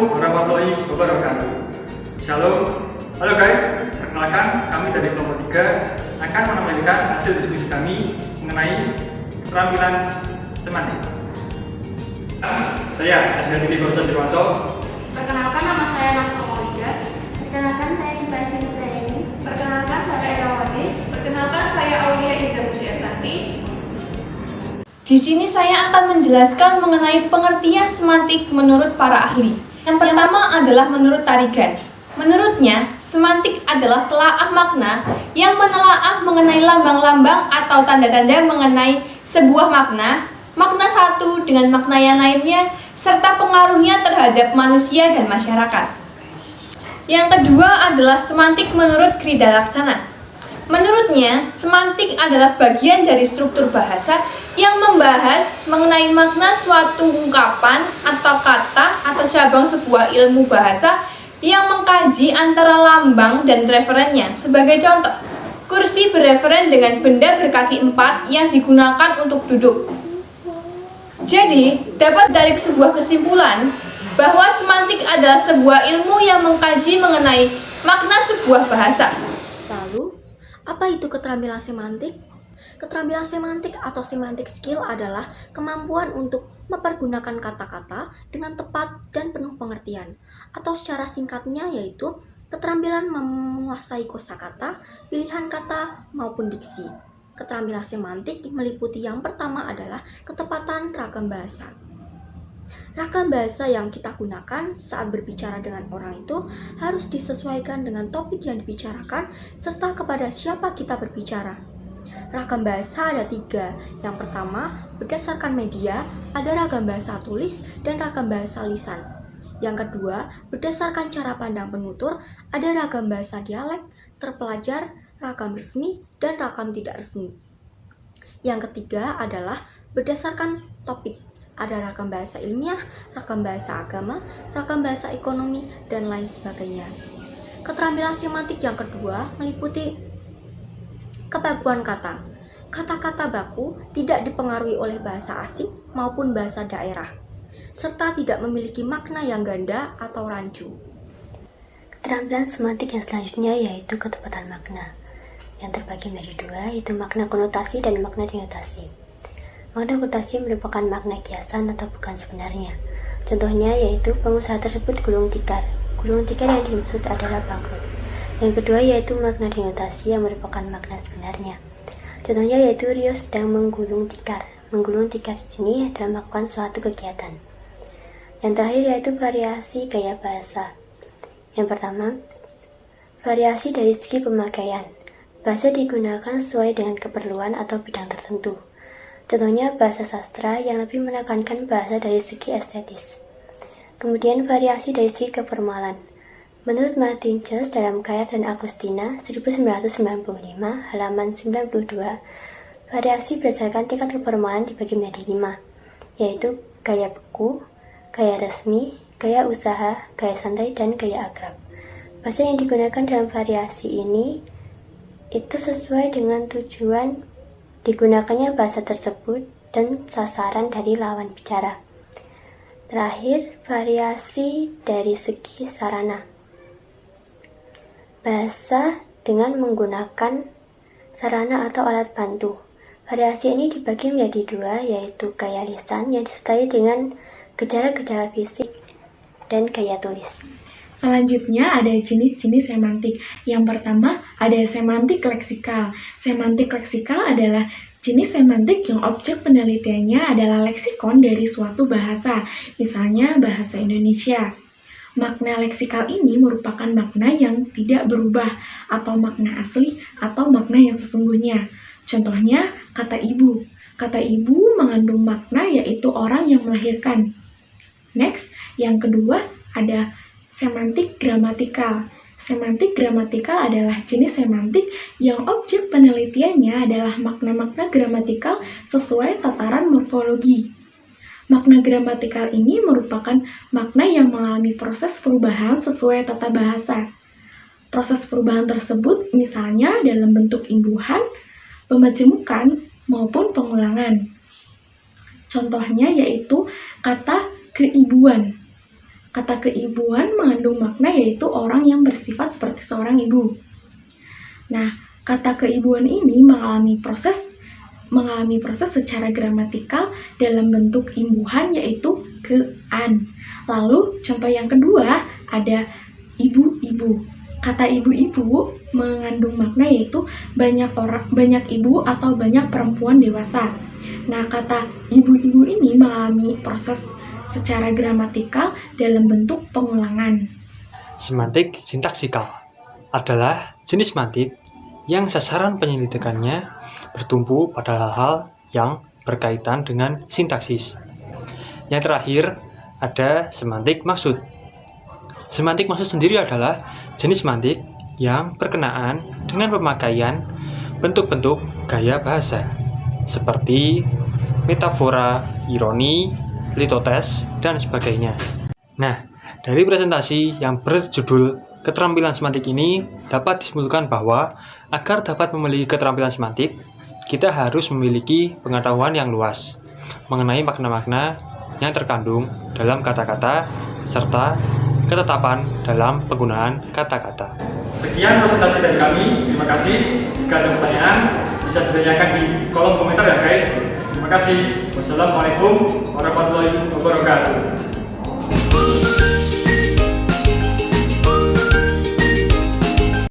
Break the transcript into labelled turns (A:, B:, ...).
A: Assalamualaikum warahmatullahi wabarakatuh. Shalom. Halo guys, perkenalkan kami dari kelompok 3 akan menampilkan hasil diskusi kami mengenai keterampilan semantik. Saya Adrian Bosan Dirwanto.
B: Perkenalkan, nama saya Nasma Maulida.
C: Perkenalkan, saya Diva Sinuteni.
B: Perkenalkan, saya Era Wanis. Perkenalkan, saya Aulia Izamuji Asanti.
D: Di sini saya akan menjelaskan mengenai pengertian semantik menurut para ahli. Yang pertama adalah menurut Tarigan. Menurutnya, semantik adalah telaah makna yang menelaah mengenai lambang-lambang atau tanda-tanda mengenai sebuah makna, makna satu dengan makna yang lainnya, serta pengaruhnya terhadap manusia dan masyarakat. Yang kedua adalah semantik menurut Krida Laksana. Menurutnya, semantik adalah bagian dari struktur bahasa yang membahas mengenai makna suatu ungkapan atau kata atau cabang sebuah ilmu bahasa yang mengkaji antara lambang dan referennya. Sebagai contoh, kursi bereferen dengan benda berkaki 4 yang digunakan untuk duduk. Jadi, dapat dari sebuah kesimpulan bahwa semantik adalah sebuah ilmu yang mengkaji mengenai makna sebuah bahasa.
E: Lalu, apa itu keterampilan semantik? Keterampilan semantik atau semantic skill adalah kemampuan untuk mempergunakan kata-kata dengan tepat dan penuh pengertian. Atau secara singkatnya yaitu keterampilan menguasai kosakata, pilihan kata, maupun diksi. Keterampilan semantik meliputi yang pertama adalah ketepatan ragam bahasa. Ragam bahasa yang kita gunakan saat berbicara dengan orang itu harus disesuaikan dengan topik yang dibicarakan serta kepada siapa kita berbicara. Ragam bahasa ada 3. Yang pertama, berdasarkan media, ada ragam bahasa tulis dan ragam bahasa lisan. Yang kedua, berdasarkan cara pandang penutur, ada ragam bahasa dialek, terpelajar, ragam resmi, dan ragam tidak resmi. Yang ketiga adalah berdasarkan topik. Ada ragam bahasa ilmiah, ragam bahasa agama, ragam bahasa ekonomi, dan lain sebagainya. Keterampilan semantik yang kedua meliputi kebakuan kata. Kata-kata baku tidak dipengaruhi oleh bahasa asing maupun bahasa daerah, serta tidak memiliki makna yang ganda atau rancu.
C: Keterampilan semantik yang selanjutnya yaitu ketepatan makna, yang terbagi menjadi 2, yaitu makna konotasi dan makna denotasi. Makna konotasi merupakan makna kiasan atau bukan sebenarnya. Contohnya yaitu pengusaha tersebut gulung tikar. Gulung tikar yang dimaksud adalah bangkrut. Yang kedua yaitu makna denotasi yang merupakan makna sebenarnya. Contohnya yaitu Rio sedang menggulung tikar. Menggulung tikar di sini adalah melakukan suatu kegiatan. Yang terakhir yaitu variasi gaya bahasa. Yang pertama, variasi dari segi pemakaian. Bahasa digunakan sesuai dengan keperluan atau bidang tertentu. Contohnya bahasa sastra yang lebih menekankan bahasa dari segi estetis. Kemudian variasi dari segi keformalan. Menurut Martin Jones dalam Kaya dan Agustina 1995 halaman 92, variasi berdasarkan tingkat keformalan dibagi menjadi 5, yaitu gaya beku, gaya resmi, gaya usaha, gaya santai, dan gaya akrab. Bahasa yang digunakan dalam variasi ini itu sesuai dengan tujuan digunakannya bahasa tersebut dan sasaran dari lawan bicara. Terakhir, variasi dari segi sarana. Bahasa dengan menggunakan sarana atau alat bantu. Variasi ini dibagi menjadi 2, yaitu gaya lisan yang disertai dengan gejala-gejala fisik dan gaya tulis.
F: Selanjutnya ada jenis-jenis semantik. Yang pertama ada semantik leksikal. Semantik leksikal adalah jenis semantik yang objek penelitiannya adalah leksikon dari suatu bahasa, misalnya bahasa Indonesia. Makna leksikal ini merupakan makna yang tidak berubah atau makna asli atau makna yang sesungguhnya. Contohnya kata ibu. Kata ibu mengandung makna yaitu orang yang melahirkan. Next, yang kedua ada semantik gramatikal. Semantik gramatikal adalah jenis semantik yang objek penelitiannya adalah makna-makna gramatikal sesuai tataran morfologi. Makna gramatikal ini merupakan makna yang mengalami proses perubahan sesuai tata bahasa. Proses perubahan tersebut misalnya dalam bentuk imbuhan, pemajemukan, maupun pengulangan. Contohnya yaitu kata keibuan. Kata keibuan mengandung makna yaitu orang yang bersifat seperti seorang ibu. Nah, kata keibuan ini mengalami proses secara gramatikal dalam bentuk imbuhan yaitu ke-an. Lalu contoh yang kedua ada ibu-ibu. Kata ibu-ibu mengandung makna yaitu banyak ibu atau banyak perempuan dewasa. Nah, kata ibu-ibu ini mengalami proses secara gramatikal dalam bentuk pengulangan.
A: Semantik sintaksikal adalah jenis semantik yang sasaran penyelidikannya bertumpu pada hal-hal yang berkaitan dengan sintaksis. Yang terakhir, ada semantik maksud. Semantik maksud sendiri adalah jenis semantik yang berkenaan dengan pemakaian bentuk-bentuk gaya bahasa, seperti metafora, ironi, litotes, dan sebagainya. Nah, dari presentasi yang berjudul keterampilan semantik ini dapat disimpulkan bahwa agar dapat memiliki keterampilan semantik, kita harus memiliki pengetahuan yang luas mengenai makna-makna yang terkandung dalam kata-kata serta ketetapan dalam penggunaan kata-kata. Sekian presentasi dari kami, terima kasih. Jika ada pertanyaan, bisa ditanyakan di kolom komentar ya guys. Terima kasih. Wassalamualaikum warahmatullahi wabarakatuh.